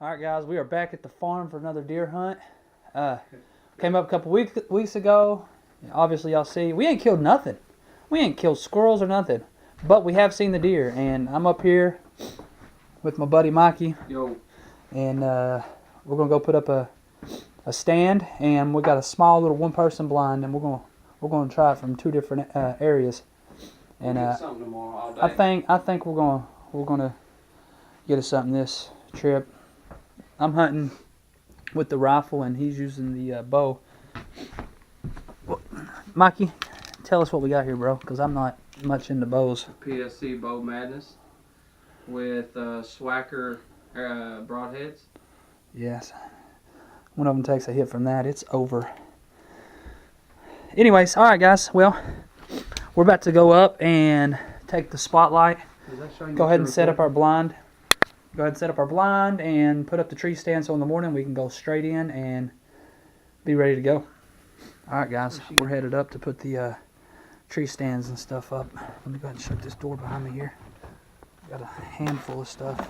Alright guys, we are back at the farm for another deer hunt. Came up a couple weeks ago. Obviously y'all see, we ain't killed nothing. We ain't killed squirrels or nothing. But we have seen the deer, and I'm up here with my buddy Mikey. Yo. And we're going to go put up a stand, and we got a small little one-person blind, and we're going to try it from two different areas. And We'll get something tomorrow all day. I think we're going to get us something this trip. I'm hunting with the rifle, and he's using the bow. Well, Mikey, tell us what we got here, bro, because I'm not much into bows. PSC Bow Madness with Swacker broadheads. Yes. One of them takes a hit from that, it's over. Anyways, all right, guys. Well, we're about to go up and take the spotlight. Go ahead and set up our blind. Go ahead and set up our blind and put up the tree stand so in the morning we can go straight in and be ready to go. All right, guys. We're headed up to put the tree stands and stuff up. Let me go ahead and shut this door behind me here. Got a handful of stuff.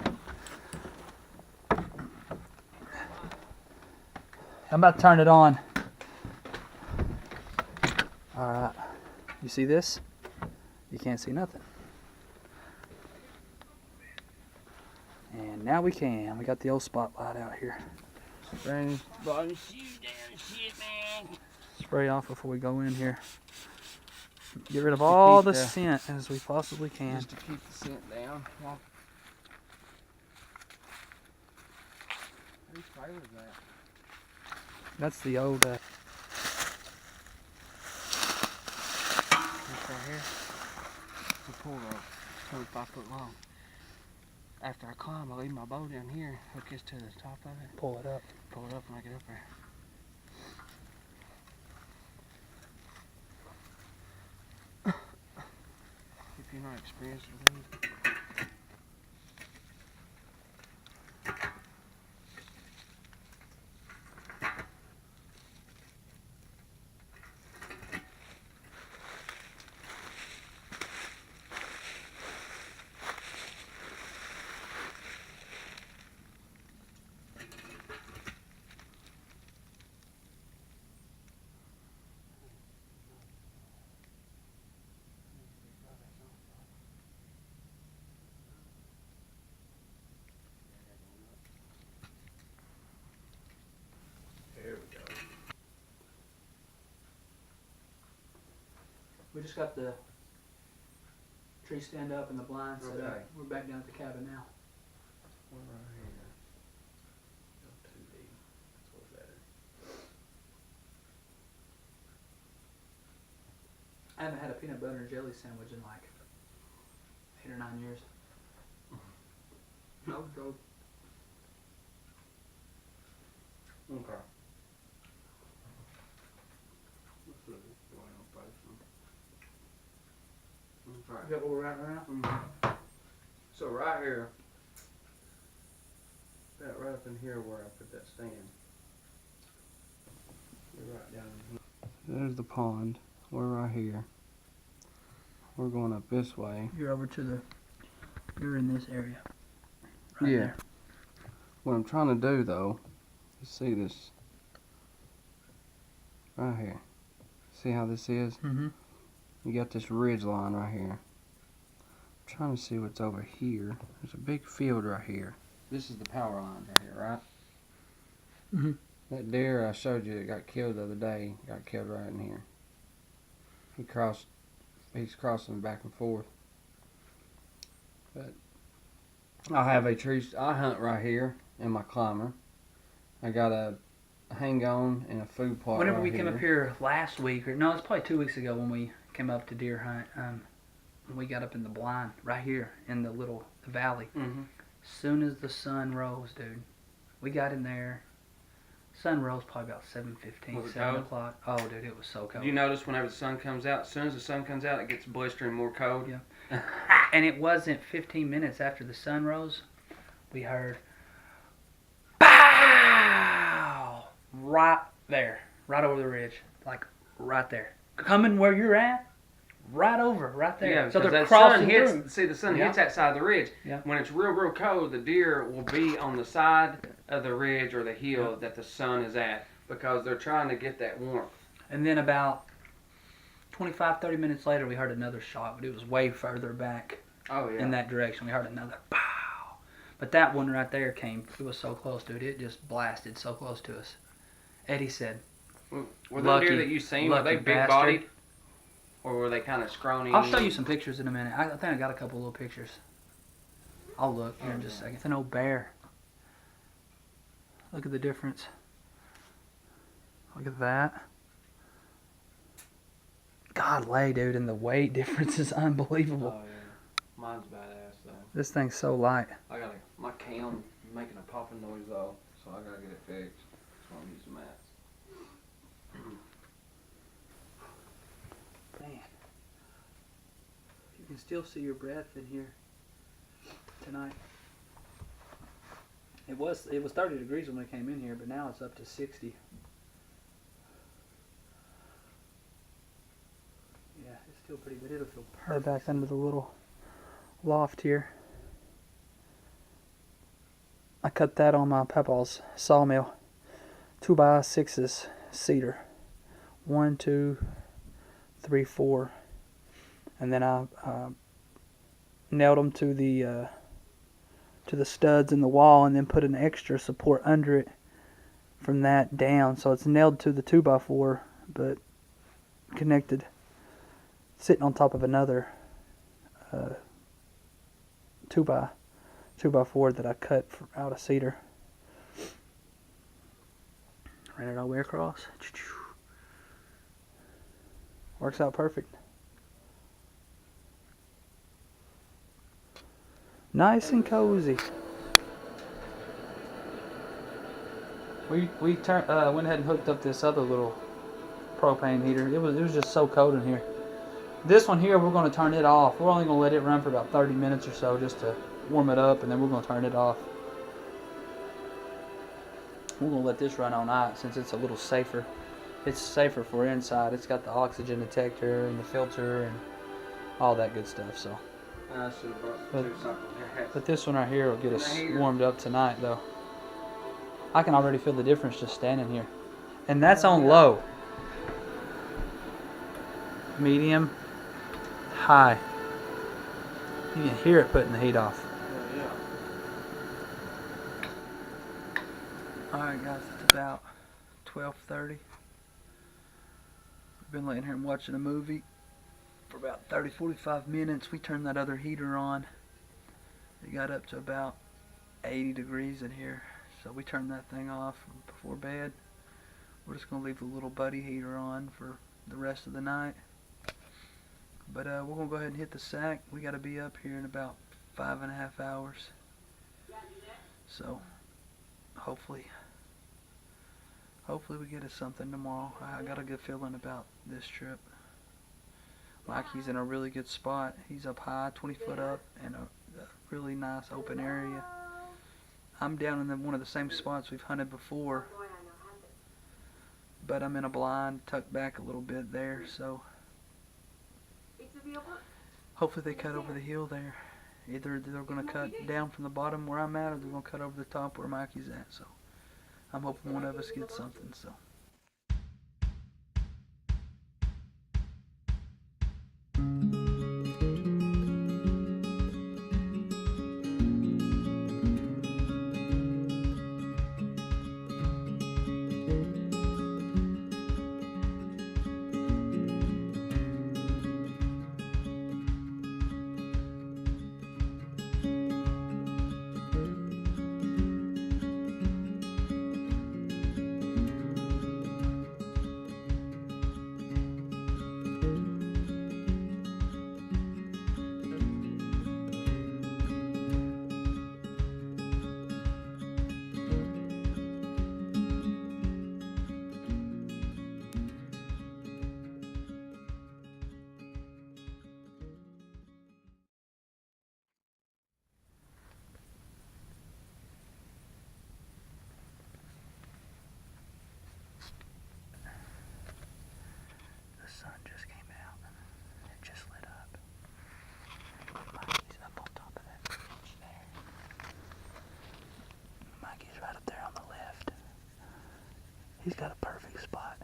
I'm about to turn it on. All right. You see this? You can't see nothing. And now we can. We got the old spotlight out here. Spray off before we go in here. Get rid of all the scent as we possibly can. Just to keep the scent down. Whose trailer is that? That's the old. This right here. We pull a 25 foot long. After I climb, I leave my bow down here, hook this to the top of it. Pull it up. Pull it up when I get up there. If you're not experienced with these. We just got the tree stand up and the blind set up. We're back down at the cabin now. We're right here. Go 2D. That's what's better. I haven't had a peanut butter and jelly sandwich in like 8 or 9 years. No joke. Okay. Is that what we're at right now? Mm-hmm. So right here, that right up in here where I put that stand. We're right down in here. There's the pond. We're right here. We're going up this way. You're over to the. You're in this area. Right yeah. There. What I'm trying to do though, is see this. Right here. See how this is? Mm-hmm. You got this ridge line right here. I'm trying to see what's over here. There's a big field right here. This is the power line right here, right? Mm-hmm. That deer I showed you that got killed the other day got killed right in here. He's crossing back and forth. But I have a tree. I hunt right here in my climber. I got a hang on and a food plot. Whenever right we came here. up here last week, or no, it's probably 2 weeks ago when we came up to deer hunt. We got up in the blind right here in the little valley. Mm-hmm. Soon as the sun rose, dude, we got in there. Sun rose probably about 7:15, 7 o'clock. Oh, dude, it was so cold. You notice whenever the sun comes out, as soon as the sun comes out, it gets blistering more cold. Yeah. And it wasn't 15 minutes after the sun rose, we heard, pow! Right there, right over the ridge, like right there. Coming where you're at, right there. Yeah, so because they're the crossing sun hits. through. See, the sun Yeah. hits that side of the ridge. Yeah. When it's real cold, the deer will be on the side of the ridge or the hill Yeah. that the sun is at because they're trying to get that warmth. And then about 25, 30 minutes later, we heard another shot, but it was way further back Oh yeah. in that direction. We heard another pow. But that one right there came. It was so close, dude. It just blasted so close to us. Eddie said, Were the deer that you seen, were they lucky big bastard. bodied? Or were they kind of scrawny? I'll show you some pictures in a minute. I think I got a couple little pictures. I'll look here in just a second. It's an old bear. Look at the difference. Look at that. God lay, dude, and the weight difference is unbelievable. Oh yeah. Mine's badass though. This thing's so light. My cam making a popping noise though, so I gotta get it fixed. So I'm using mats. Man. You can still see your breath in here tonight. It was 30 degrees when we came in here, but now it's up to 60. Yeah, it's still pretty good. It'll feel perfect. Back under the little loft here. I cut that on my papa's sawmill. 2x6s cedar. 1, 2, 3, 4, and then I nailed them to the studs in the wall, and then put an extra support under it from that down. So it's nailed to the 2x4, but connected, sitting on top of another 2x4 that I cut out of cedar. Ran it all the way across. Works out perfect. Nice and cozy. We went ahead and hooked up this other little propane heater. It was just so cold in here. This one here, we're going to turn it off. We're only going to let it run for about 30 minutes or so just to warm it up, and then we're going to turn it off. We're going to let this run all night since it's a little safer. It's safer for inside. It's got the oxygen detector and the filter and all that good stuff. So, I should have brought the 2 cycles here. but this one right here will get us warmed up tonight, though. I can already feel the difference just standing here, and that's on low, medium, high. You can hear it putting the heat off. Yeah. All right, guys, it's about 12:30. We've been laying here and watching a movie for about 30-45 minutes. We turned that other heater on. It got up to about 80 degrees in here, so we turned that thing off before bed. We're just going to leave the little buddy heater on for the rest of the night. But we're going to go ahead and hit the sack. We got to be up here in about 5.5 hours. So hopefully we get us something tomorrow. I got a good feeling about this trip. Mikey's in a really good spot. He's up high, 20 foot up, in a really nice open area. I'm down in one of the same spots we've hunted before, but I'm in a blind, tucked back a little bit there, so hopefully they cut over the hill there. Either they're going to cut down from the bottom where I'm at, or they're going to cut over the top where Mikey's at. So I'm hoping one of us gets something. So. He's got a perfect spot.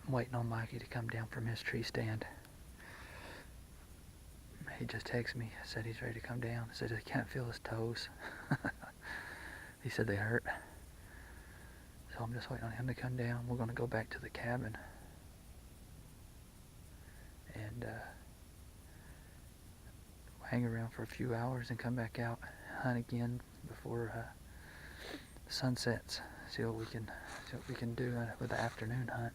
I'm waiting on Mikey to come down from his tree stand. He just texted me, said he's ready to come down. Said he can't feel his toes. He said they hurt. So I'm just waiting on him to come down. We're going to go back to the cabin and hang around for a few hours and come back out, hunt again before the sun sets. See what we can do with the afternoon hunt.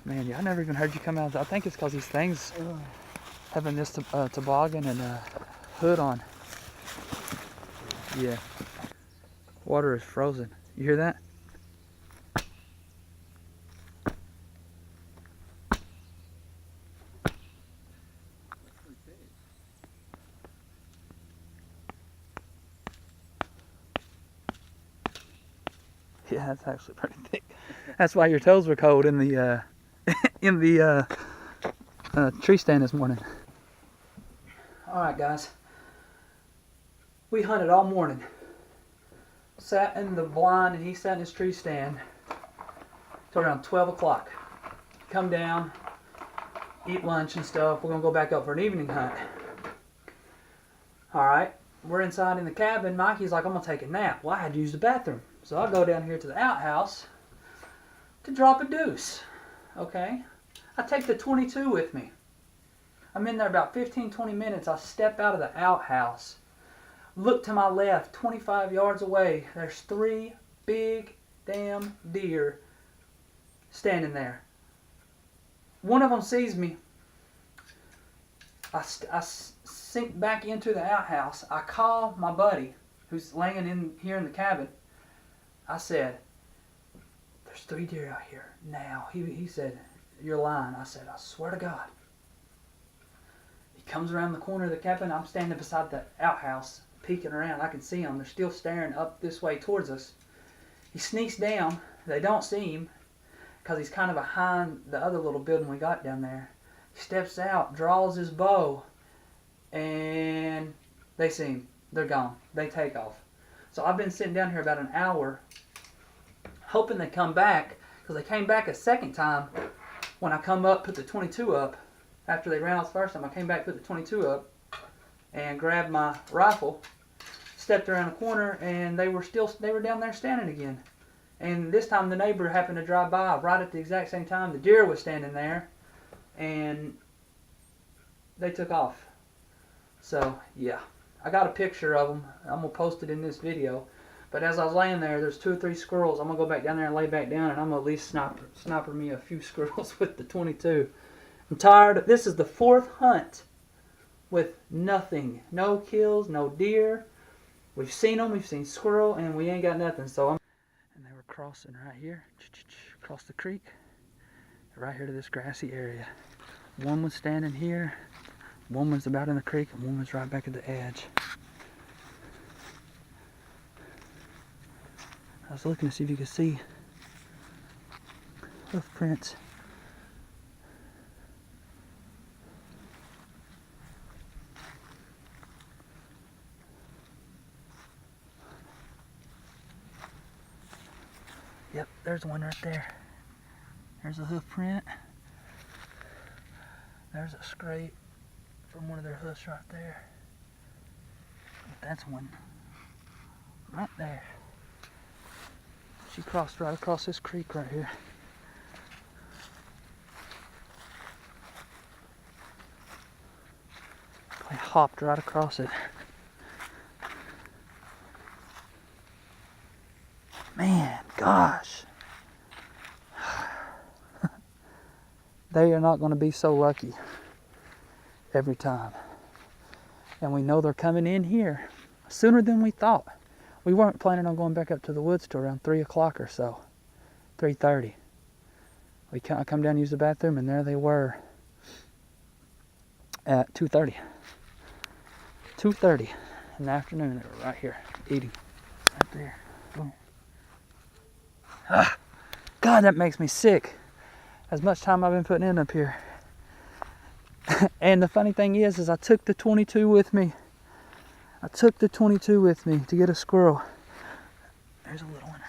Man, yeah, I never even heard you come out. I think it's because these things having this toboggan and hood on. Yeah. Water is frozen. You hear that? Yeah, that's actually pretty thick. That's why your toes were cold in the tree stand this morning. Alright guys, we hunted all morning. Sat in the blind and he sat in his tree stand till around 12 o'clock. Come down, eat lunch and stuff. We're going to go back up for an evening hunt. Alright, we're inside in the cabin. Mikey's like, I'm going to take a nap. Well, I had to use the bathroom. So I go down here to the outhouse to drop a deuce. Okay? I take the 22 with me. I'm in there about 15-20 minutes. I step out of the outhouse. Look to my left, 25 yards away. There's 3 big damn deer standing there. One of them sees me. I sink back into the outhouse. I call my buddy who's laying in here in the cabin. I said, there's 3 deer out here now. He said, you're lying. I said, I swear to God. He comes around the corner of the cabin. I'm standing beside the outhouse, peeking around. I can see them. They're still staring up this way towards us. He sneaks down. They don't see him because he's kind of behind the other little building we got down there. He steps out, draws his bow, and they see him. They're gone. They take off. So I've been sitting down here about an hour hoping they come back, because they came back a second time when I come up, put the 22 up. After they ran off the first time, I came back, put the 22 up, and grabbed my rifle, stepped around the corner, and they were down there standing again. And this time the neighbor happened to drive by right at the exact same time. The deer was standing there, and they took off. So, yeah. I got a picture of them. I'm going to post it in this video. But as I was laying there, there's 2 or 3 squirrels. I'm going to go back down there and lay back down, and I'm going to at least sniper me a few squirrels with the 22. I'm tired. This is the 4th hunt with nothing. No kills, no deer. We've seen them. We've seen squirrel, and we ain't got nothing. So and they were crossing right here, across the creek, right here to this grassy area. One was standing here. One was about in the creek, and one was right back at the edge. I was looking to see if you could see hoof prints. Yep, there's one right there. There's a hoof print. There's a scrape from one of their hoofs right there. That's one. Right there. She crossed right across this creek right here. I hopped right across it. Man, gosh. They are not going to be so lucky every time. And we know they're coming in here sooner than we thought. We weren't planning on going back up to the woods till around 3 o'clock or so. 3:30. I come down to use the bathroom, and there they were at 2:30. 2:30 in the afternoon. They were right here eating. Right there. Boom. Ah, God, that makes me sick. As much time I've been putting in up here. And the funny thing is I took the 22 with me. I took the 22 with me to get a squirrel. There's a little one.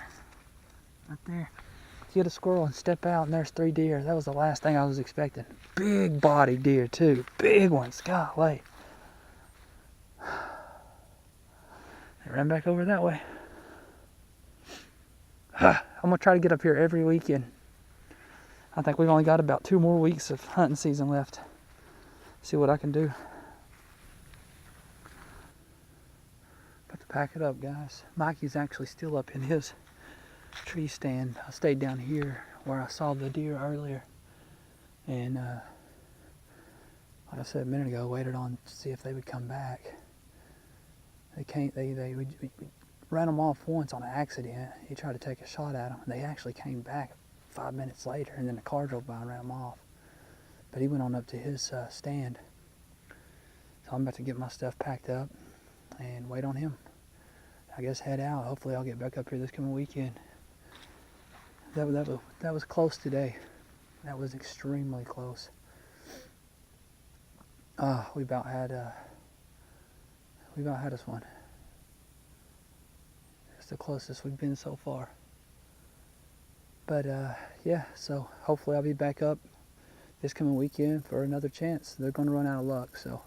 Right there. To get a squirrel and step out, and there's 3 deer. That was the last thing I was expecting. Big body deer too. Big ones. Golly. They ran back over that way. I'm going to try to get up here every weekend. I think we've only got about 2 more weeks of hunting season left. See what I can do. About to pack it up, guys. Mikey's actually still up in his tree stand. I stayed down here where I saw the deer earlier. And like I said a minute ago, waited on to see if they would come back. They can't. We ran them off once on an accident. He tried to take a shot at them. They actually came back 5 minutes later, and then the car drove by and ran them off. But he went on up to his stand. So I'm about to get my stuff packed up and wait on him. I guess head out. Hopefully I'll get back up here this coming weekend. That was close today. That was extremely close. We about had us one. It's the closest we've been so far. But yeah, so hopefully I'll be back up this coming weekend for another chance. They're going to run out of luck, so